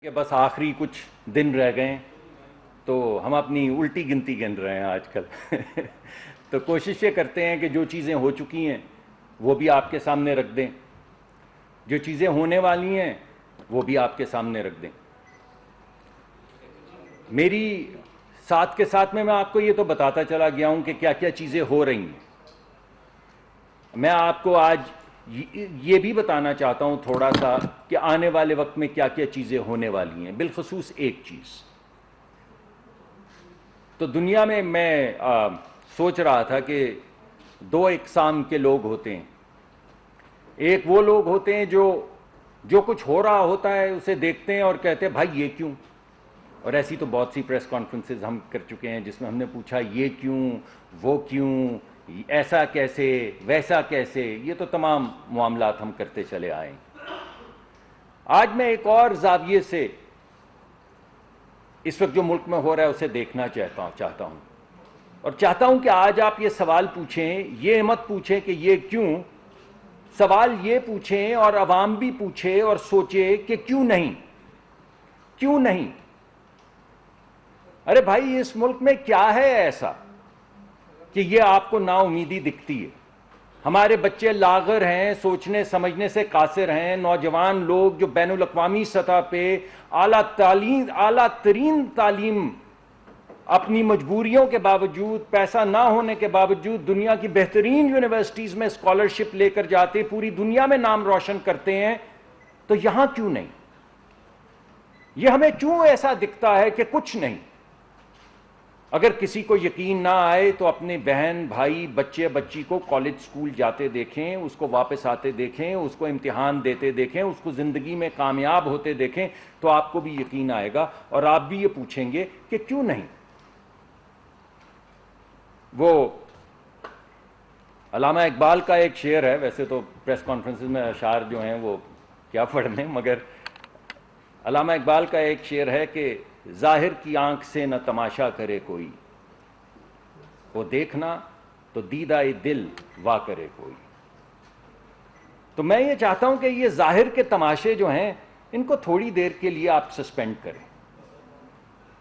کہ بس آخری کچھ دن رہ گئے تو ہم اپنی الٹی گنتی گن رہے ہیں آج کل تو کوشش یہ کرتے ہیں کہ جو چیزیں ہو چکی ہیں وہ بھی آپ کے سامنے رکھ دیں، جو چیزیں ہونے والی ہیں وہ بھی آپ کے سامنے رکھ دیں۔ میری ساتھ کے ساتھ میں آپ کو یہ تو بتاتا چلا گیا ہوں کہ کیا کیا چیزیں ہو رہی ہیں۔ میں آپ کو آج یہ بھی بتانا چاہتا ہوں تھوڑا سا کہ آنے والے وقت میں کیا کیا چیزیں ہونے والی ہیں، بالخصوص ایک چیز۔ تو دنیا میں سوچ رہا تھا کہ دو اقسام کے لوگ ہوتے ہیں۔ ایک وہ لوگ ہوتے ہیں جو کچھ ہو رہا ہوتا ہے اسے دیکھتے ہیں اور کہتے ہیں بھائی یہ کیوں؟ اور ایسی تو بہت سی پریس کانفرنسز ہم کر چکے ہیں جس میں ہم نے پوچھا یہ کیوں، وہ کیوں، ایسا کیسے، ویسا کیسے، یہ تو تمام معاملات ہم کرتے چلے آئے ہیں۔ آج میں ایک اور زاویے سے اس وقت جو ملک میں ہو رہا ہے اسے دیکھنا چاہتا ہوں اور چاہتا ہوں کہ آج آپ یہ سوال پوچھیں، یہ مت پوچھیں کہ یہ کیوں، سوال یہ پوچھیں اور عوام بھی پوچھے اور سوچے کہ کیوں نہیں، کیوں نہیں؟ ارے بھائی اس ملک میں کیا ہے ایسا کہ یہ آپ کو نا امیدی دکھتی ہے؟ ہمارے بچے لاغر ہیں، سوچنے سمجھنے سے قاصر ہیں، نوجوان لوگ جو بین الاقوامی سطح پہ اعلیٰ ترین تعلیم اپنی مجبوریوں کے باوجود، پیسہ نہ ہونے کے باوجود دنیا کی بہترین یونیورسٹیز میں اسکالرشپ لے کر جاتے پوری دنیا میں نام روشن کرتے ہیں، تو یہاں کیوں نہیں؟ یہ ہمیں کیوں ایسا دکھتا ہے کہ کچھ نہیں؟ اگر کسی کو یقین نہ آئے تو اپنے بہن بھائی بچے بچی کو کالج سکول جاتے دیکھیں، اس کو واپس آتے دیکھیں، اس کو امتحان دیتے دیکھیں، اس کو زندگی میں کامیاب ہوتے دیکھیں تو آپ کو بھی یقین آئے گا اور آپ بھی یہ پوچھیں گے کہ کیوں نہیں؟ وہ علامہ اقبال کا ایک شعر ہے، ویسے تو پریس کانفرنسز میں اشعار جو ہیں وہ کیا پڑھنے، مگر علامہ اقبال کا ایک شعر ہے کہ ظاہر کی آنکھ سے نہ تماشا کرے کوئی، وہ دیکھنا تو دیدہ دل وا کرے کوئی۔ تو میں یہ چاہتا ہوں کہ یہ ظاہر کے تماشے جو ہیں ان کو تھوڑی دیر کے لیے آپ سسپینڈ کریں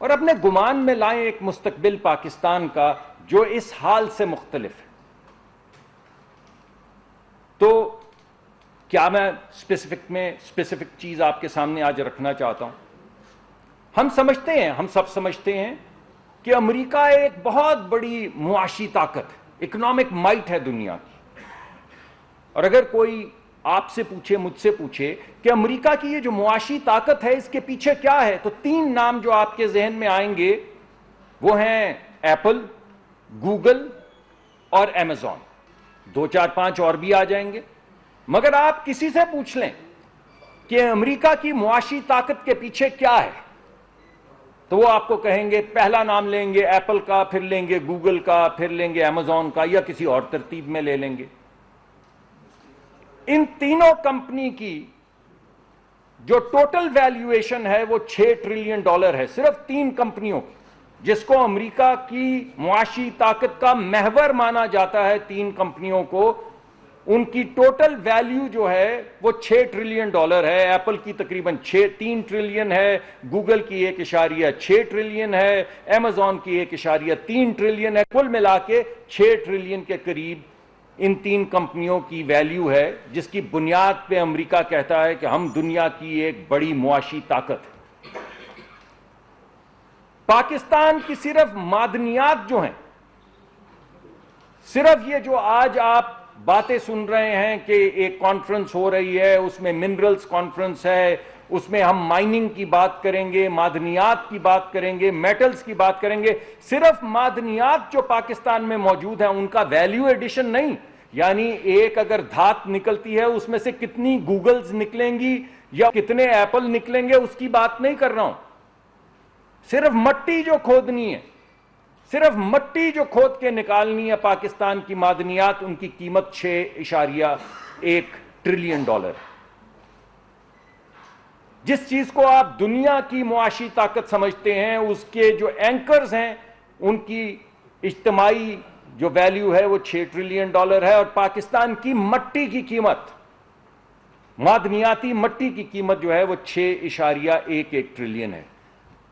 اور اپنے گمان میں لائیں ایک مستقبل پاکستان کا جو اس حال سے مختلف ہے۔ تو کیا میں اسپیسیفک چیز آپ کے سامنے آج رکھنا چاہتا ہوں؟ ہم سمجھتے ہیں، ہم سب سمجھتے ہیں کہ امریکہ ایک بہت بڑی معاشی طاقت ہے، اکنامک مائٹ ہے دنیا کی، اور اگر کوئی آپ سے پوچھے، مجھ سے پوچھے کہ امریکہ کی یہ جو معاشی طاقت ہے اس کے پیچھے کیا ہے، تو تین نام جو آپ کے ذہن میں آئیں گے وہ ہیں ایپل، گوگل اور ایمیزون، دو چار پانچ اور بھی آ جائیں گے۔ مگر آپ کسی سے پوچھ لیں کہ امریکہ کی معاشی طاقت کے پیچھے کیا ہے تو وہ آپ کو کہیں گے، پہلا نام لیں گے ایپل کا، پھر لیں گے گوگل کا، پھر لیں گے ایمیزون کا، یا کسی اور ترتیب میں لے لیں گے۔ ان تینوں کمپنی کی جو ٹوٹل ویلیویشن ہے وہ $6 ٹریلین ہے، صرف تین کمپنیوں کی، جس کو امریکہ کی معاشی طاقت کا محور مانا جاتا ہے، تین کمپنیوں کو، ان کی ٹوٹل ویلیو جو ہے وہ $6 ٹریلین ہے۔ ایپل کی تقریباً 3 ٹریلین ہے، گوگل کی 1.6 ٹریلین ہے، ایمیزون کی 1.3 ٹریلین ہے، کل ملا کے 6 ٹریلین کے قریب ان تین کمپنیوں کی ویلیو ہے، جس کی بنیاد پہ امریکہ کہتا ہے کہ ہم دنیا کی ایک بڑی معاشی طاقت ہے۔ پاکستان کی صرف معدنیات جو ہیں، صرف یہ جو آج آپ باتیں سن رہے ہیں کہ ایک کانفرنس ہو رہی ہے، اس میں منرلز کانفرنس ہے، اس میں ہم مائننگ کی بات کریں گے، معدنیات کی بات کریں گے، میٹلز کی بات کریں گے، صرف معدنیات جو پاکستان میں موجود ہیں ان کا ویلیو ایڈیشن نہیں، یعنی ایک اگر دھات نکلتی ہے اس میں سے کتنی گوگلز نکلیں گی یا کتنے ایپل نکلیں گے اس کی بات نہیں کر رہا ہوں، صرف مٹی جو کھودنی ہے، صرف مٹی جو کھود کے نکالنی ہے پاکستان کی معدنیات، ان کی قیمت $6.1 ٹریلین۔ جس چیز کو آپ دنیا کی معاشی طاقت سمجھتے ہیں اس کے جو اینکرز ہیں ان کی اجتماعی جو ویلیو ہے وہ $6 ٹریلین ہے، اور پاکستان کی مٹی کی قیمت معدنیاتی مٹی کی قیمت جو ہے وہ 6.11 ٹریلین ہے.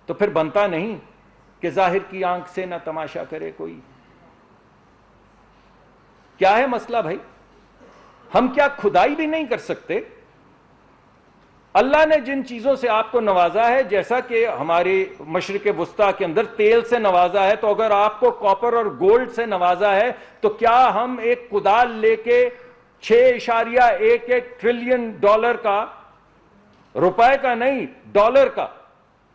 تو پھر بنتا نہیں کہ ظاہر کی آنکھ سے نہ تماشا کرے کوئی. کیا ہے مسئلہ بھائی؟ ہم کیا کھدائی بھی نہیں کر سکتے؟ اللہ نے جن چیزوں سے آپ کو نوازا ہے، جیسا کہ ہمارے مشرق وسطیٰ کے اندر تیل سے نوازا ہے، تو اگر آپ کو کاپر اور گولڈ سے نوازا ہے تو کیا ہم ایک کدال لے کے 6.11 ٹریلین ڈالر کا، روپے کا نہیں ڈالر کا،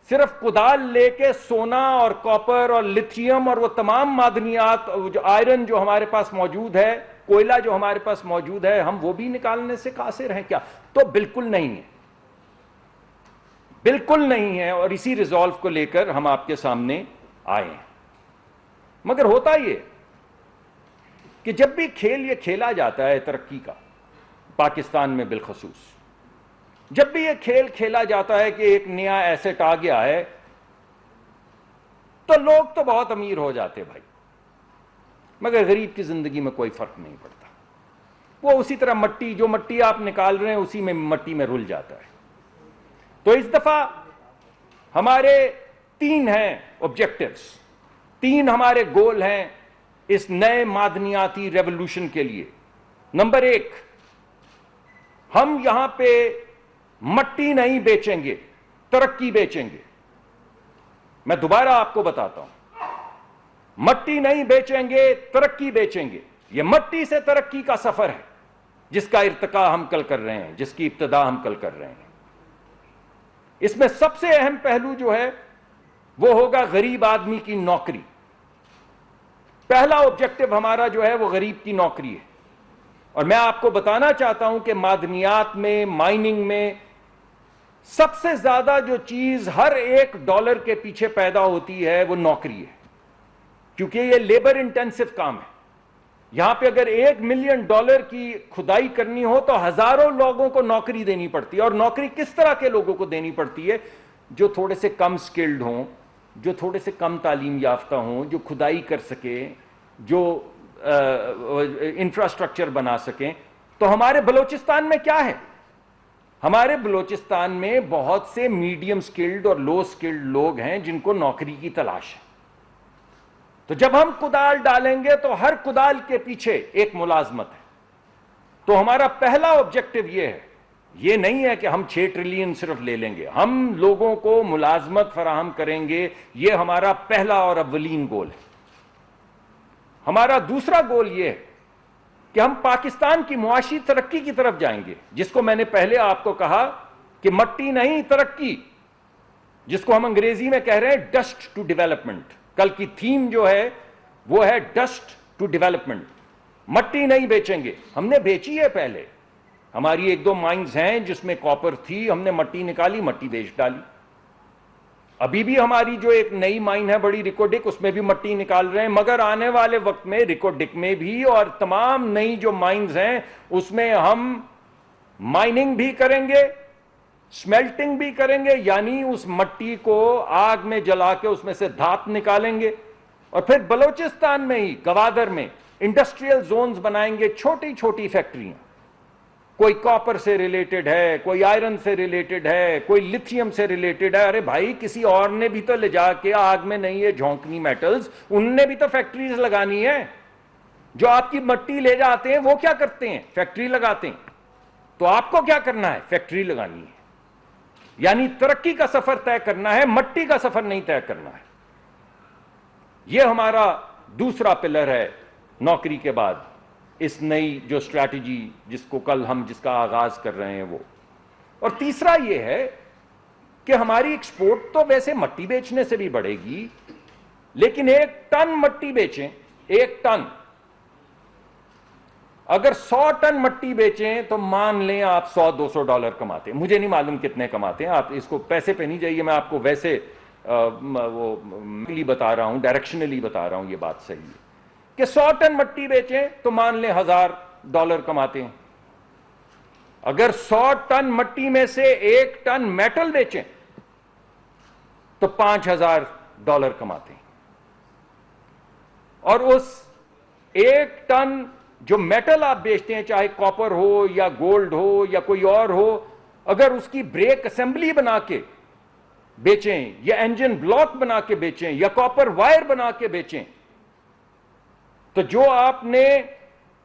صرف کدال لے کے سونا اور کاپر اور لتھیم اور وہ تمام معدنیات، جو آئرن جو ہمارے پاس موجود ہے، کوئلہ جو ہمارے پاس موجود ہے، ہم وہ بھی نکالنے سے قاصر ہیں کیا؟ تو بالکل نہیں ہے، بالکل نہیں ہے. اور اسی ریزالو کو لے کر ہم آپ کے سامنے آئے ہیں. مگر ہوتا یہ کہ جب بھی کھیل یہ کھیلا جاتا ہے ترقی کا، پاکستان میں بالخصوص جب بھی یہ کھیل کھیلا جاتا ہے کہ ایک نیا ایسٹ آ گیا ہے، تو لوگ تو بہت امیر ہو جاتے بھائی، مگر غریب کی زندگی میں کوئی فرق نہیں پڑتا. وہ اسی طرح مٹی، جو مٹی آپ نکال رہے ہیں اسی میں مٹی میں رل جاتا ہے. تو اس دفعہ ہمارے 3 ہیں آبجیکٹیوز، 3 ہمارے گول ہیں اس نئے معدنیاتی ریولوشن کے لیے. نمبر 1، ہم یہاں پہ مٹی نہیں بیچیں گے، ترقی بیچیں گے. میں دوبارہ آپ کو بتاتا ہوں، مٹی نہیں بیچیں گے، ترقی بیچیں گے. یہ مٹی سے ترقی کا سفر ہے جس کا ارتقا ہم کل کر رہے ہیں، جس کی ابتدا ہم کل کر رہے ہیں. اس میں سب سے اہم پہلو جو ہے وہ ہوگا غریب آدمی کی نوکری. پہلا آبجیکٹو ہمارا جو ہے وہ غریب کی نوکری ہے. اور میں آپ کو بتانا چاہتا ہوں کہ معدنیات میں، مائننگ میں سب سے زیادہ جو چیز ہر ایک ڈالر کے پیچھے پیدا ہوتی ہے وہ نوکری ہے، کیونکہ یہ لیبر انٹینسو کام ہے. یہاں پہ اگر $1 ملین کی کھدائی کرنی ہو تو ہزاروں لوگوں کو نوکری دینی پڑتی ہے. اور نوکری کس طرح کے لوگوں کو دینی پڑتی ہے؟ جو تھوڑے سے کم سکلڈ ہوں، جو تھوڑے سے کم تعلیم یافتہ ہوں، جو کھدائی کر سکیں، جو انفراسٹرکچر بنا سکیں. تو ہمارے بلوچستان میں کیا ہے؟ ہمارے بلوچستان میں بہت سے میڈیم سکلڈ اور لو سکلڈ لوگ ہیں جن کو نوکری کی تلاش ہے. تو جب ہم کدال ڈالیں گے تو ہر کدال کے پیچھے ایک ملازمت ہے. تو ہمارا پہلا آبجیکٹو یہ ہے، یہ نہیں ہے کہ ہم 6 ٹریلین صرف لے لیں گے، ہم لوگوں کو ملازمت فراہم کریں گے. یہ ہمارا پہلا اور اولین گول ہے. ہمارا دوسرا گول یہ ہے کہ ہم پاکستان کی معاشی ترقی کی طرف جائیں گے، جس کو میں نے پہلے آپ کو کہا کہ مٹی نہیں ترقی، جس کو ہم انگریزی میں کہہ رہے ہیں ڈسٹ ٹو ڈیولپمنٹ. کل کی تھیم جو ہے وہ ہے ڈسٹ ٹو ڈیولپمنٹ. مٹی نہیں بیچیں گے. ہم نے بیچی ہے پہلے، ہماری 1-2 مائنز ہیں جس میں کاپر تھی، ہم نے مٹی نکالی، مٹی بیچ ڈالی. ابھی بھی ہماری جو ایک نئی مائن ہے بڑی ریکوڈک، اس میں بھی مٹی نکال رہے ہیں. مگر آنے والے وقت میں ریکوڈک میں بھی اور تمام نئی جو مائنز ہیں اس میں ہم مائننگ بھی کریں گے، سمیلٹنگ بھی کریں گے، یعنی اس مٹی کو آگ میں جلا کے اس میں سے دھات نکالیں گے. اور پھر بلوچستان میں ہی گوادر میں انڈسٹریل زونز بنائیں گے، چھوٹی چھوٹی فیکٹریاں. کوئی کاپر سے ریلیٹڈ ہے، کوئی آئرن سے ریلیٹڈ ہے، کوئی لتھیم سے ریلیٹڈ ہے. ارے بھائی کسی اور نے بھی تو لے جا کے آگ میں نہیں ہے جھونکنی میٹلز، ان نے بھی تو فیکٹریز لگانی ہے. جو آپ کی مٹی لے جاتے ہیں وہ کیا کرتے ہیں؟ فیکٹری لگاتے ہیں. تو آپ کو کیا کرنا ہے؟ فیکٹری لگانی ہے. یعنی ترقی کا سفر طے کرنا ہے، مٹی کا سفر نہیں طے کرنا ہے. یہ ہمارا دوسرا پلر ہے نوکری کے بعد اس نئی جو اسٹریٹجی جس کو کل ہم جس کا آغاز کر رہے ہیں وہ. اور تیسرا یہ ہے کہ ہماری ایکسپورٹ تو ویسے مٹی بیچنے سے بھی بڑھے گی، لیکن 1 ٹن مٹی بیچیں، 1 ٹن، اگر 100 ٹن مٹی بیچیں تو مان لیں آپ $100-200 کماتے ہیں. مجھے نہیں معلوم کتنے کماتے ہیں آپ، اس کو پیسے پہ نہیں جائیے، میں آپ کو ویسے وہ بتا رہا ہوں، ڈائریکشنلی بتا رہا ہوں. یہ بات صحیح ہے کہ 100 ٹن مٹی بیچیں تو مان لیں $1000 کماتے ہیں. اگر 100 ٹن مٹی میں سے 1 ٹن میٹل بیچیں تو $5000 کماتے ہیں. اور اس 1 ٹن جو میٹل آپ بیچتے ہیں چاہے کاپر ہو یا گولڈ ہو یا کوئی اور ہو، اگر اس کی بریک اسمبلی بنا کے بیچیں یا انجن بلاک بنا کے بیچیں یا کاپر وائر بنا کے بیچیں، تو جو آپ نے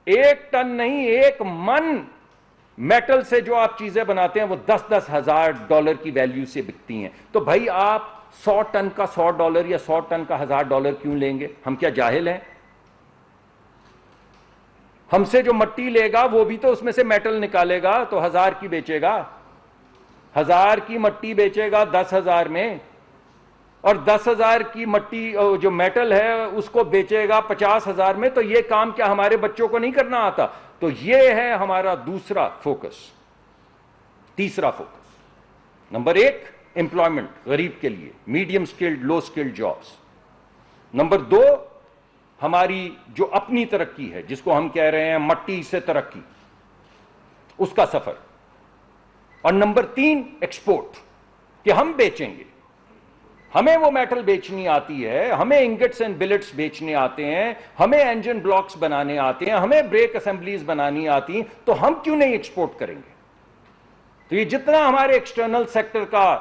1 ٹن نہیں 1 من میٹل سے جو آپ چیزیں بناتے ہیں وہ $10,000 کی ویلیو سے بکتی ہیں. تو بھائی آپ 100 ٹن کا $100 یا 100 ٹن کا $1000 کیوں لیں گے؟ ہم کیا جاہل ہیں؟ ہم سے جو مٹی لے گا وہ بھی تو اس میں سے میٹل نکالے گا، تو 1000 کی بیچے گا، 1000 کی مٹی بیچے گا 10,000 میں، اور 10,000 کی مٹی جو میٹل ہے اس کو بیچے گا 50,000 میں. تو یہ کام کیا ہمارے بچوں کو نہیں کرنا آتا؟ تو یہ ہے ہمارا دوسرا فوکس. تیسرا فوکس، نمبر 1 امپلائمنٹ غریب کے لیے، میڈیم سکلڈ لو سکلڈ جابس. نمبر 2 ہماری جو اپنی ترقی ہے جس کو ہم کہہ رہے ہیں مٹی سے ترقی، اس کا سفر. اور نمبر 3 ایکسپورٹ، کہ ہم بیچیں گے، ہمیں وہ میٹل بیچنی آتی ہے، ہمیں انگٹس اینڈ بلٹس بیچنے آتے ہیں، ہمیں انجن بلاکس بنانے آتے ہیں، ہمیں بریک اسمبلیز بنانی آتی ہیں، تو ہم کیوں نہیں ایکسپورٹ کریں گے؟ تو یہ جتنا ہمارے ایکسٹرنل سیکٹر کا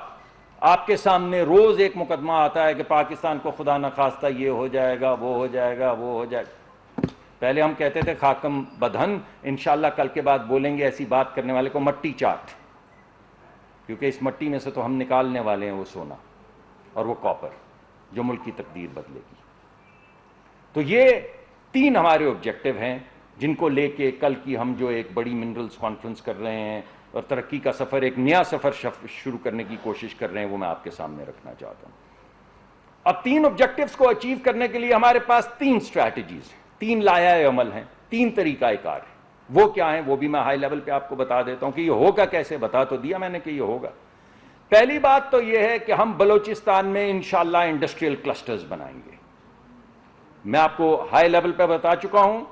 آپ کے سامنے روز ایک مقدمہ آتا ہے کہ پاکستان کو خدا نخواستہ یہ ہو جائے گا، وہ ہو جائے گا، وہ ہو جائے گا. پہلے ہم کہتے تھے خاکم بدہن، انشاءاللہ کل کے بعد بولیں گے ایسی بات کرنے والے کو مٹی چاٹ، کیونکہ اس مٹی میں سے تو ہم نکالنے والے ہیں وہ سونا اور وہ کاپر جو ملک کی تقدیر بدلے گی. تو یہ 3 ہمارے آبجیکٹو ہیں جن کو لے کے کل کی ہم جو ایک بڑی منرلز کانفرنس کر رہے ہیں اور ترقی کا سفر، ایک نیا سفر شروع کرنے کی کوشش کر رہے ہیں، وہ میں آپ کے سامنے رکھنا چاہتا ہوں. اب 3 آبجیکٹوز کو اچیو کرنے کے لیے ہمارے پاس 3 اسٹریٹجیز ہیں، 3 لائحہ عمل ہیں، 3 طریقہ کار ہیں. وہ کیا ہیں وہ بھی میں ہائی لیول پہ آپ کو بتا دیتا ہوں کہ یہ ہوگا کیسے. بتا تو دیا میں نے کہ یہ ہوگا. پہلی بات تو یہ ہے کہ ہم بلوچستان میں انشاءاللہ انڈسٹریل کلسٹرز بنائیں گے. میں آپ کو ہائی لیول پہ بتا چکا ہوں،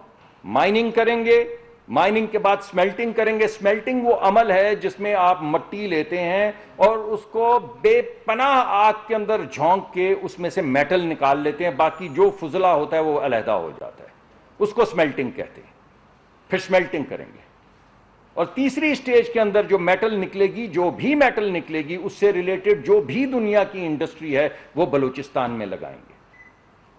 مائننگ کریں گے، مائننگ کے بعد سمیلٹنگ کریں گے. سمیلٹنگ وہ عمل ہے جس میں آپ مٹی لیتے ہیں اور اس کو بے پناہ آگ کے اندر جھونک کے اس میں سے میٹل نکال لیتے ہیں، باقی جو فضلہ ہوتا ہے وہ علیحدہ ہو جاتا ہے. اس کو سمیلٹنگ کہتے ہیں. پھر سمیلٹنگ کریں گے، اور تیسری سٹیج کے اندر جو میٹل نکلے گی، جو بھی میٹل نکلے گی، اس سے ریلیٹڈ جو بھی دنیا کی انڈسٹری ہے وہ بلوچستان میں لگائیں گے.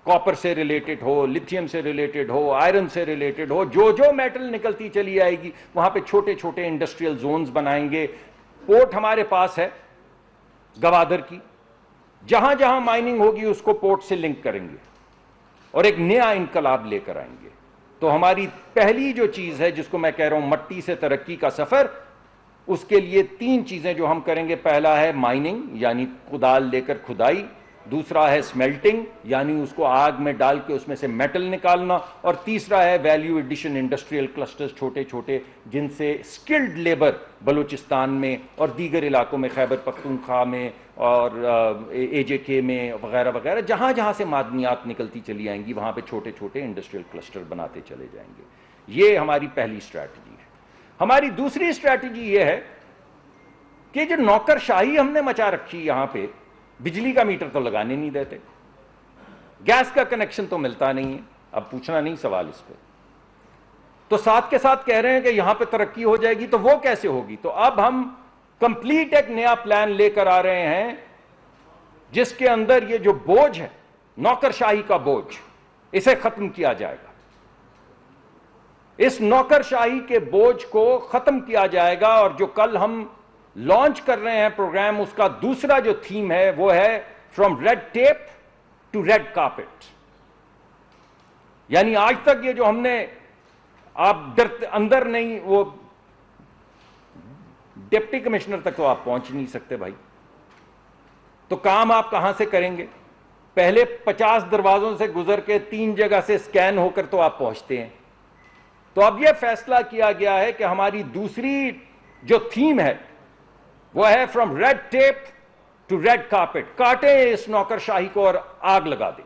کاپر سے ریلیٹڈ ہو، لیتھیم سے ریلیٹڈ ہو، آئرن سے ریلیٹڈ ہو، جو میٹل نکلتی چلی آئے گی وہاں پہ چھوٹے چھوٹے انڈسٹریل زونز بنائیں گے. پورٹ ہمارے پاس ہے گوادر کی، جہاں جہاں مائننگ ہوگی اس کو پورٹ سے لنک کریں گے اور ایک نیا انقلاب لے کر آئیں گے. تو ہماری پہلی جو چیز ہے جس کو میں کہہ رہا ہوں مٹی سے ترقی کا سفر، اس کے لیے 3 چیزیں جو ہم کریں گے. پہلا ہے مائننگ یعنی کدال لے کر کھدائی، دوسرا ہے سمیلٹنگ یعنی اس کو آگ میں ڈال کے اس میں سے میٹل نکالنا، اور تیسرا ہے ویلیو ایڈیشن انڈسٹریل کلسٹرز چھوٹے چھوٹے جن سے سکلڈ لیبر بلوچستان میں اور دیگر علاقوں میں، خیبر پختونخوا میں اور AJK میں وغیرہ وغیرہ، جہاں جہاں سے معدنیات نکلتی چلی آئیں گی وہاں پہ چھوٹے چھوٹے انڈسٹریل کلسٹر بناتے چلے جائیں گے. یہ ہماری پہلی اسٹریٹجی ہے. ہماری دوسری اسٹریٹجی یہ ہے کہ جو نوکر شاہی ہم نے مچا رکھی یہاں پہ، بجلی کا میٹر تو لگانے نہیں دیتے، گیس کا کنیکشن تو ملتا نہیں ہے، اب پوچھنا نہیں سوال اس پہ، تو ساتھ کے ساتھ کہہ رہے ہیں کہ یہاں پہ ترقی ہو جائے گی، تو وہ کیسے ہوگی؟ تو اب ہم کمپلیٹ ایک نیا پلان لے کر آ رہے ہیں جس کے اندر یہ جو بوجھ ہے نوکر شاہی کا بوجھ، اسے ختم کیا جائے گا. اس نوکر شاہی کے بوجھ کو ختم کیا جائے گا. اور جو کل ہم لانچ کر رہے ہیں پروگرام، اس کا دوسرا جو تھیم ہے وہ ہے from red tape to red carpet. یعنی آج تک یہ جو ہم نے، آپ اندر نہیں، وہ ڈپٹی کمشنر تک تو آپ پہنچ نہیں سکتے بھائی، تو کام آپ کہاں سے کریں گے؟ پہلے 50 دروازوں سے گزر کے 3 جگہ سے سکین ہو کر تو آپ پہنچتے ہیں. تو اب یہ فیصلہ کیا گیا ہے کہ ہماری دوسری جو تھیم ہے وہ ہے from red tape to red carpet. کاٹیں اس نوکر شاہی کو اور آگ لگا دیں.